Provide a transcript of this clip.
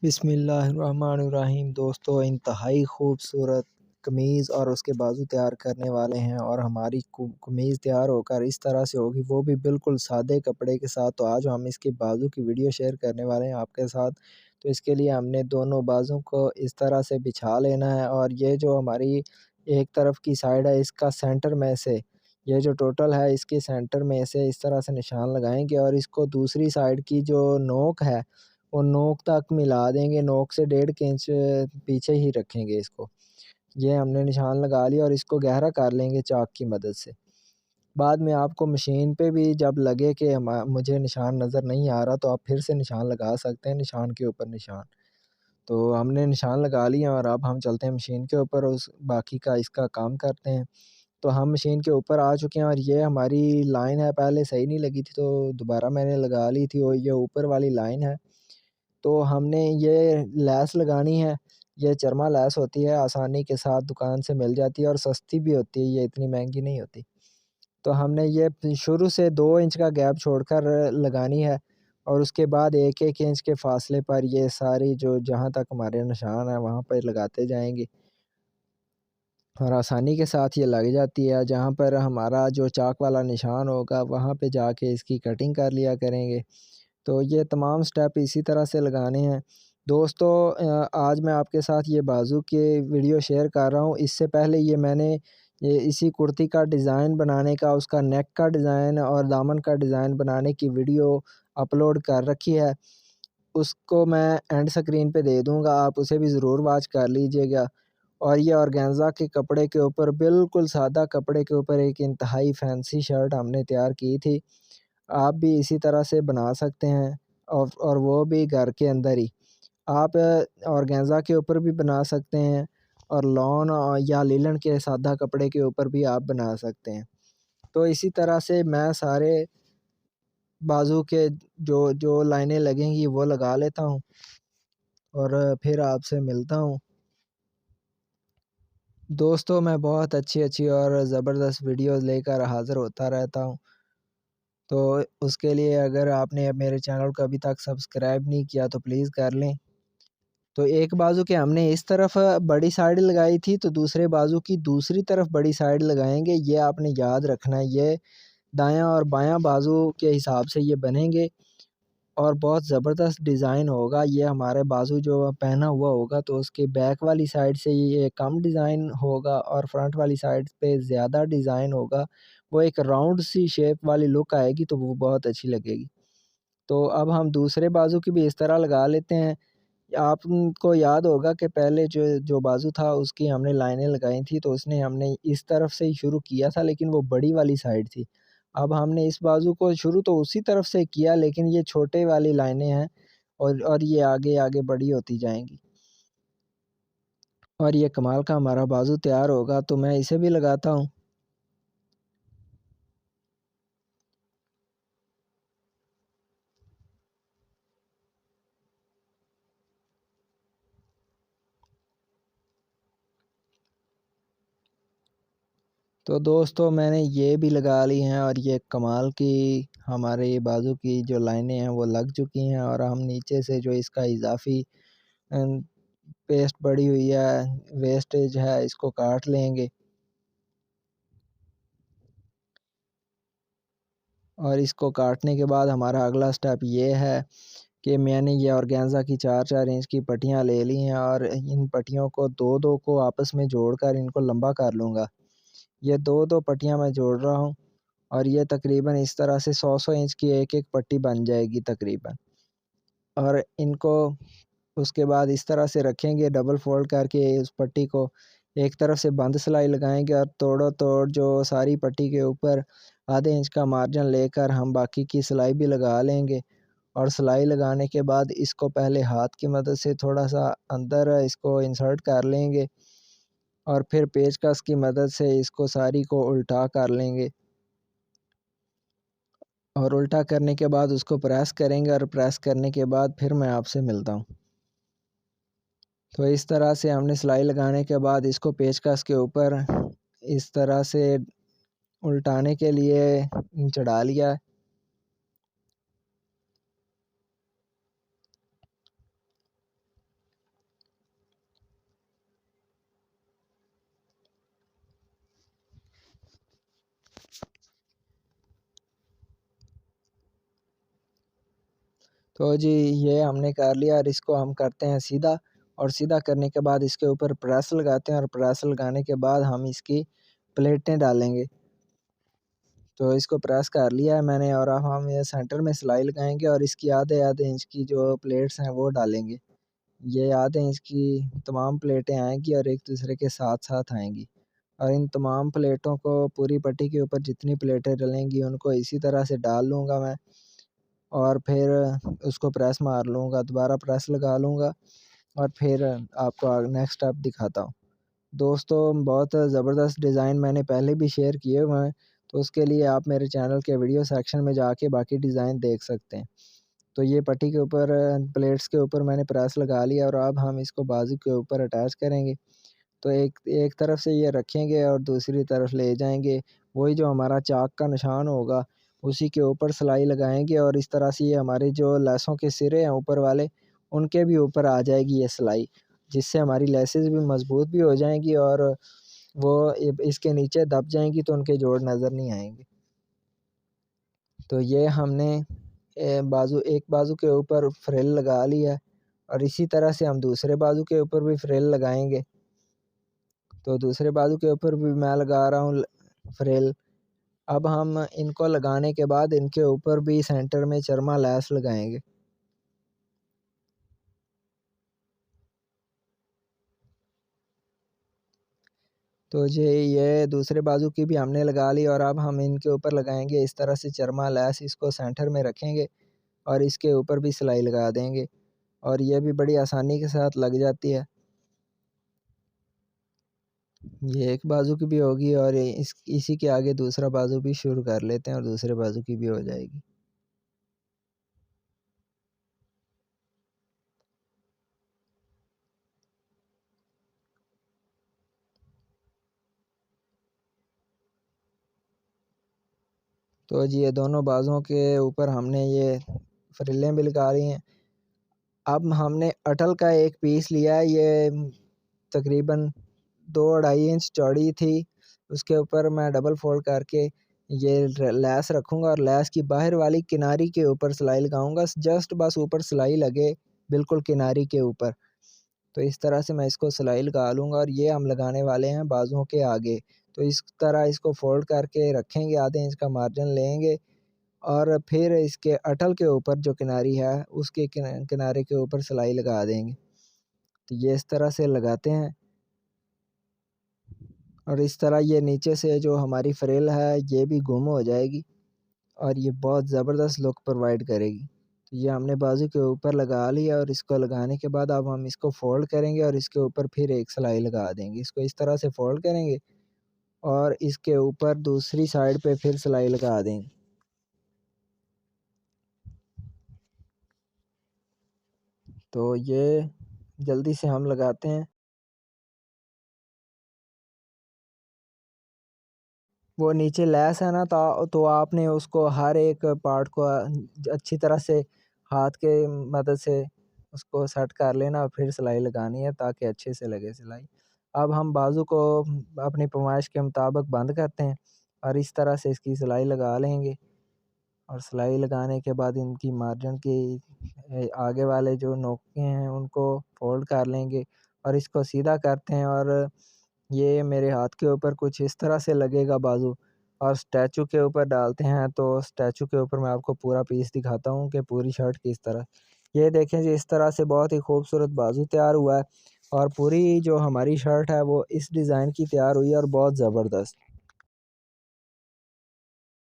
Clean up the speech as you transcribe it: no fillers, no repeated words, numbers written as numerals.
बिस्मिल्लाहिर्रहमानिर्रहीम। दोस्तों, इंतहाई खूबसूरत कमीज़ और उसके बाजू तैयार करने वाले हैं और हमारी कमीज़ तैयार होकर इस तरह से होगी, वो भी बिल्कुल सादे कपड़े के साथ। तो आज हम इसके बाजू की वीडियो शेयर करने वाले हैं आपके साथ। तो इसके लिए हमने दोनों बाजू को इस तरह से बिछा लेना है और ये जो हमारी एक तरफ की साइड है, इसका सेंटर में से ये जो टोटल है, इसके सेंटर में से इस तरह से निशान लगाएंगे और इसको दूसरी साइड की जो नोक है वो नोक तक मिला देंगे। नोक से 1.5 इंच पीछे ही रखेंगे इसको। ये हमने निशान लगा लिया और इसको गहरा कर लेंगे चाक की मदद से। बाद में आपको मशीन पे भी जब लगे कि मुझे निशान नज़र नहीं आ रहा, तो आप फिर से निशान लगा सकते हैं, निशान के ऊपर निशान। तो हमने निशान लगा लिया और अब हम चलते हैं मशीन के ऊपर, उस बाकी का इसका काम करते हैं। तो हम मशीन के ऊपर आ चुके हैं और ये हमारी लाइन है, पहले सही नहीं लगी थी तो दोबारा मैंने लगा ली थी और ये ऊपर वाली लाइन है। तो हमने ये लैस लगानी है। ये चरमा लैस होती है, आसानी के साथ दुकान से मिल जाती है और सस्ती भी होती है, ये इतनी महंगी नहीं होती। तो हमने ये शुरू से 2 इंच का गैप छोड़कर लगानी है और उसके बाद 1-1 इंच के फासले पर ये सारी जो जहाँ तक हमारे निशान है वहाँ पर लगाते जाएँगे और आसानी के साथ ये लग जाती है। जहाँ पर हमारा जो चाक वाला निशान होगा वहाँ पे जाके इसकी कटिंग कर लिया करेंगे। तो ये तमाम स्टेप इसी तरह से लगाने हैं। दोस्तों, आज मैं आपके साथ ये बाजू के वीडियो शेयर कर रहा हूँ। इससे पहले ये मैंने ये इसी कुर्ती का डिज़ाइन बनाने का, उसका नेक का डिज़ाइन और दामन का डिज़ाइन बनाने की वीडियो अपलोड कर रखी है। उसको मैं एंड स्क्रीन पे दे दूँगा, आप उसे भी ज़रूर वॉच कर लीजिएगा। और ये ऑर्गेन्ज़ा के कपड़े के ऊपर, बिल्कुल सादा कपड़े के ऊपर एक इंतहाई फैंसी शर्ट हमने तैयार की थी। आप भी इसी तरह से बना सकते हैं और वो भी घर के अंदर ही। आप ऑर्गेन्ज़ा के ऊपर भी बना सकते हैं और लॉन या लिनन के सादा कपड़े के ऊपर भी आप बना सकते हैं। तो इसी तरह से मैं सारे बाजू के जो जो लाइनें लगेंगी वो लगा लेता हूँ और फिर आपसे मिलता हूँ। दोस्तों, मैं बहुत अच्छी-अच्छी और ज़बरदस्त वीडियोज़ लेकर हाज़िर होता रहता हूँ। तो उसके लिए अगर आपने मेरे चैनल को अभी तक सब्सक्राइब नहीं किया तो प्लीज़ कर लें। तो एक बाजू के हमने इस तरफ बड़ी साइड लगाई थी, तो दूसरे बाजू की दूसरी तरफ बड़ी साइड लगाएँगे। ये आपने याद रखना है, ये दायाँ और बायाँ बाजू के हिसाब से ये बनेंगे और बहुत ज़बरदस्त डिज़ाइन होगा। ये हमारे बाजू जो पहना हुआ होगा तो उसके बैक वाली साइड से ये कम डिज़ाइन होगा और फ्रंट वाली साइड पे ज़्यादा डिज़ाइन होगा। वो एक राउंड सी शेप वाली लुक आएगी, तो वो बहुत अच्छी लगेगी। तो अब हम दूसरे बाजू की भी इस तरह लगा लेते हैं। आपको याद होगा कि पहले जो जो बाजू था उसकी हमने लाइनें लगाई थी, तो उसने हमने इस तरफ से ही शुरू किया था, लेकिन वो बड़ी वाली साइड थी। अब हमने इस बाजू को शुरू तो उसी तरफ से किया, लेकिन ये छोटे वाली लाइनें हैं और ये आगे-आगे बड़ी होती जाएँगी और ये कमाल का हमारा बाजू तैयार होगा। तो मैं इसे भी लगाता हूँ। तो दोस्तों, मैंने ये भी लगा ली हैं और ये कमाल की हमारे ये बाजू की जो लाइनें हैं वो लग चुकी हैं और हम नीचे से जो इसका इज़ाफ़ी पेस्ट पड़ी हुई है, वेस्टेज है, इसको काट लेंगे। और इसको काटने के बाद हमारा अगला स्टेप ये है कि मैंने ये ऑर्गेन्ज़ा की 4-4 इंच की पट्टियाँ ले ली हैं और इन पट्टियों को 2-2 को आपस में जोड़कर इनको लंबा कर लूँगा। ये 2-2 पट्टियाँ मैं जोड़ रहा हूँ और ये तकरीबन इस तरह से 100-100 इंच की एक-एक पट्टी बन जाएगी तकरीबन। और इनको उसके बाद इस तरह से रखेंगे डबल फ़ोल्ड करके उस पट्टी को। एक तरफ से बंद सिलाई लगाएँगे और तोड़ो-तोड़ जो सारी पट्टी के ऊपर आधे इंच का मार्जिन लेकर हम बाकी की सिलाई भी लगा लेंगे। और सिलाई लगाने के बाद इसको पहले हाथ की मदद से थोड़ा-सा अंदर इसको इंसर्ट कर लेंगे और फिर पेचकस की मदद से इसको सारी को उल्टा कर लेंगे। और उल्टा करने के बाद उसको प्रेस करेंगे और प्रेस करने के बाद फिर मैं आपसे मिलता हूँ। तो इस तरह से हमने सिलाई लगाने के बाद इसको पेचकस के ऊपर इस तरह से उल्टाने के लिए चढ़ा लिया। तो जी ये हमने कर लिया और इसको हम करते हैं सीधा, और सीधा करने के बाद इसके ऊपर प्रेस लगाते हैं और प्रेस लगाने के बाद हम इसकी प्लेटें डालेंगे। तो इसको प्रेस कर लिया है मैंने, और अब हम ये सेंटर में सिलाई लगाएँगे और इसकी आधे-आधे इंच की जो प्लेट्स हैं वो डालेंगे। ये आधे इंच की तमाम प्लेटें आएँगी और एक दूसरे के साथ-साथ आएँगी, और इन तमाम प्लेटों को पूरी पट्टी के ऊपर जितनी प्लेटें डलेंगी उनको इसी तरह से डाल लूँगा मैं, और फिर उसको प्रेस मार लूँगा, दोबारा प्रेस लगा लूँगा और फिर आपको नेक्स्ट स्टेप दिखाता हूँ। दोस्तों, बहुत ज़बरदस्त डिज़ाइन मैंने पहले भी शेयर किए हुए हैं, तो उसके लिए आप मेरे चैनल के वीडियो सेक्शन में जाके बाकी डिज़ाइन देख सकते हैं। तो ये पट्टी के ऊपर प्लेट्स के ऊपर मैंने प्रेस लगा लिया, और अब हम इसको बाजू के ऊपर अटैच करेंगे। तो एक एक तरफ से ये रखेंगे और दूसरी तरफ ले जाएँगे। वही जो हमारा चाक का निशान होगा, उसी के ऊपर सिलाई लगाएँगे और इस तरह से ये हमारे जो लेसों के सिरे हैं ऊपर वाले, उनके भी ऊपर आ जाएगी ये सिलाई, जिससे हमारी लेसेस भी मज़बूत भी हो जाएँगी और वो इसके नीचे दब जाएँगी तो उनके जोड़ नज़र नहीं आएँगे। तो ये हमने एक बाजू के ऊपर फ्रिल लगा लिया है, और इसी तरह से हम दूसरे बाजू के ऊपर भी फ्रिल लगाएँगे। तो दूसरे बाजू के ऊपर भी मैं लगा रहा हूँ फ्रिल। अब हम इनको लगाने के बाद इनके ऊपर भी सेंटर में चरमा लैस लगाएँगे। तो जी ये दूसरे बाजू की भी हमने लगा ली, और अब हम इनके ऊपर लगाएँगे इस तरह से चरमा लैस, इसको सेंटर में रखेंगे और इसके ऊपर भी सिलाई लगा देंगे, और ये भी बड़ी आसानी के साथ लग जाती है। ये एक बाजू की भी होगी और इसी के आगे दूसरा बाजू भी शुरू कर लेते हैं और दूसरे बाजू की भी हो जाएगी। तो जी ये दोनों बाजुओं के ऊपर हमने ये फ्रिलें भी लगा ली हैं। अब हमने अटल का एक पीस लिया है, ये तकरीबन 2 ढाई इंच चौड़ी थी। उसके ऊपर मैं डबल फ़ोल्ड करके ये लैस रखूँगा और लैस की बाहर वाली किनारी के ऊपर सिलाई लगाऊँगा। जस्ट बस ऊपर सिलाई लगे, बिल्कुल किनारी के ऊपर। तो इस तरह से मैं इसको सिलाई लगा लूँगा, और ये हम लगाने वाले हैं बाजुओं के आगे। तो इस तरह इसको फ़ोल्ड करके रखेंगे, आधे इंच का मार्जिन लेंगे और फिर इसके अटल के ऊपर जो किनारी है, उसके किनारे के ऊपर सिलाई लगा देंगे। तो ये इस तरह से लगाते हैं, और इस तरह ये नीचे से जो हमारी फ्रिल है, ये भी गुम हो जाएगी और ये बहुत ज़बरदस्त लुक प्रोवाइड करेगी। तो ये हमने बाजू के ऊपर लगा लिया, और इसको लगाने के बाद अब हम इसको फ़ोल्ड करेंगे और इसके ऊपर फिर एक सिलाई लगा देंगे। इसको इस तरह से फ़ोल्ड करेंगे और इसके ऊपर दूसरी साइड पे फिर सिलाई लगा देंगे। तो ये जल्दी से हम लगाते हैं। वो नीचे लैस है ना, तो आपने उसको हर एक पार्ट को अच्छी तरह से हाथ के मदद से उसको सेट कर लेना और फिर सिलाई लगानी है ताकि अच्छे से लगे सिलाई। अब हम बाजू को अपनी पैमाइश के मुताबिक बंद करते हैं और इस तरह से इसकी सिलाई लगा लेंगे, और सिलाई लगाने के बाद इनकी मार्जिन की आगे वाले जो नोकें हैं उनको फ़ोल्ड कर लेंगे और इसको सीधा करते हैं, और ये मेरे हाथ के ऊपर कुछ इस तरह से लगेगा बाजू, और स्टैचू के ऊपर डालते हैं तो स्टैचू के ऊपर मैं आपको पूरा पीस दिखाता हूँ कि पूरी शर्ट किस तरह। ये देखें जी, इस तरह से बहुत ही खूबसूरत बाजू तैयार हुआ है, और पूरी जो हमारी शर्ट है वो इस डिज़ाइन की तैयार हुई है और बहुत ज़बरदस्त।